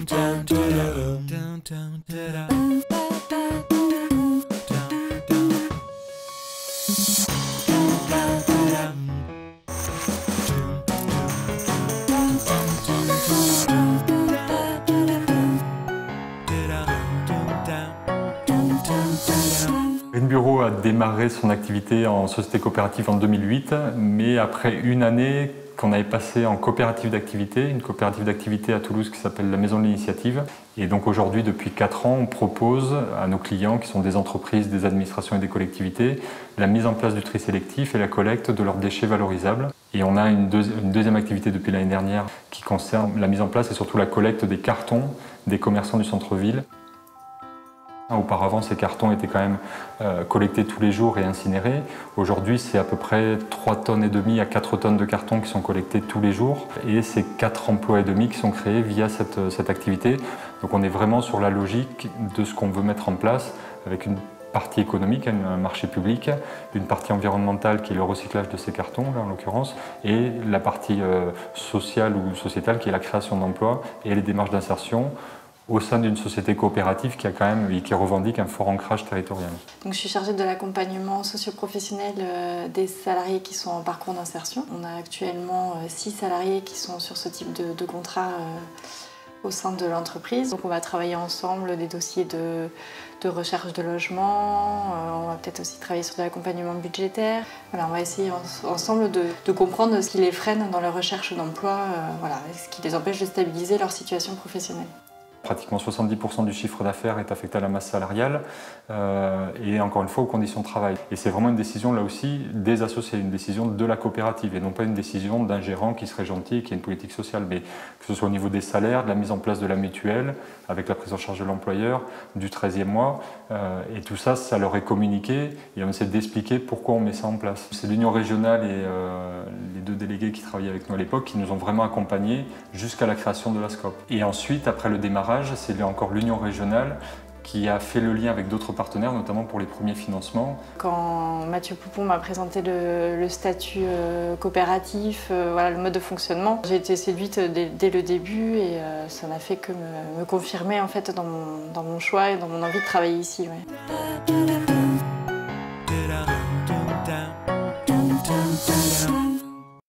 Green Bureau a démarré son activité en société coopérative en 2008, mais après une année qu'on avait passé en coopérative d'activité, une coopérative d'activité à Toulouse qui s'appelle la Maison de l'Initiative. Et donc aujourd'hui, depuis 4 ans, on propose à nos clients, qui sont des entreprises, des administrations et des collectivités, la mise en place du tri sélectif et la collecte de leurs déchets valorisables. Et on a une deuxième activité depuis l'année dernière qui concerne la mise en place et surtout la collecte des cartons des commerçants du centre-ville. Auparavant, ces cartons étaient quand même collectés tous les jours et incinérés. Aujourd'hui, c'est à peu près 3,5 tonnes à 4 tonnes de cartons qui sont collectés tous les jours. Et c'est 4 emplois et demi qui sont créés via cette activité. Donc on est vraiment sur la logique de ce qu'on veut mettre en place avec une partie économique, un marché public, une partie environnementale qui est le recyclage de ces cartons, là en l'occurrence, et la partie sociale ou sociétale qui est la création d'emplois et les démarches d'insertion au sein d'une société coopérative qui a quand même, qui revendique un fort ancrage territorial. Donc, je suis chargée de l'accompagnement socio-professionnel des salariés qui sont en parcours d'insertion. On a actuellement 6 salariés qui sont sur ce type de contrat au sein de l'entreprise. Donc on va travailler ensemble des dossiers de recherche de logement, on va peut-être aussi travailler sur de l'accompagnement budgétaire. Voilà, on va essayer ensemble de comprendre ce qui les freine dans leur recherche d'emploi, voilà, ce qui les empêche de stabiliser leur situation professionnelle. Pratiquement 70% du chiffre d'affaires est affecté à la masse salariale et encore une fois aux conditions de travail. Et c'est vraiment une décision là aussi des associés, une décision de la coopérative et non pas une décision d'un gérant qui serait gentil et qui a une politique sociale, mais que ce soit au niveau des salaires, de la mise en place de la mutuelle, avec la prise en charge de l'employeur, du 13e mois, et tout ça, ça leur est communiqué et on essaie d'expliquer pourquoi on met ça en place. C'est l'Union régionale et les 2 délégués qui travaillaient avec nous à l'époque qui nous ont vraiment accompagnés jusqu'à la création de la SCOP. Et ensuite, après le démarrage, c'est encore l'Union régionale qui a fait le lien avec d'autres partenaires, notamment pour les premiers financements. Quand Mathieu Poupon m'a présenté le statut coopératif, voilà, le mode de fonctionnement, j'ai été séduite dès le début et ça n'a fait que me confirmer en fait, dans mon choix et dans mon envie de travailler ici. Ouais.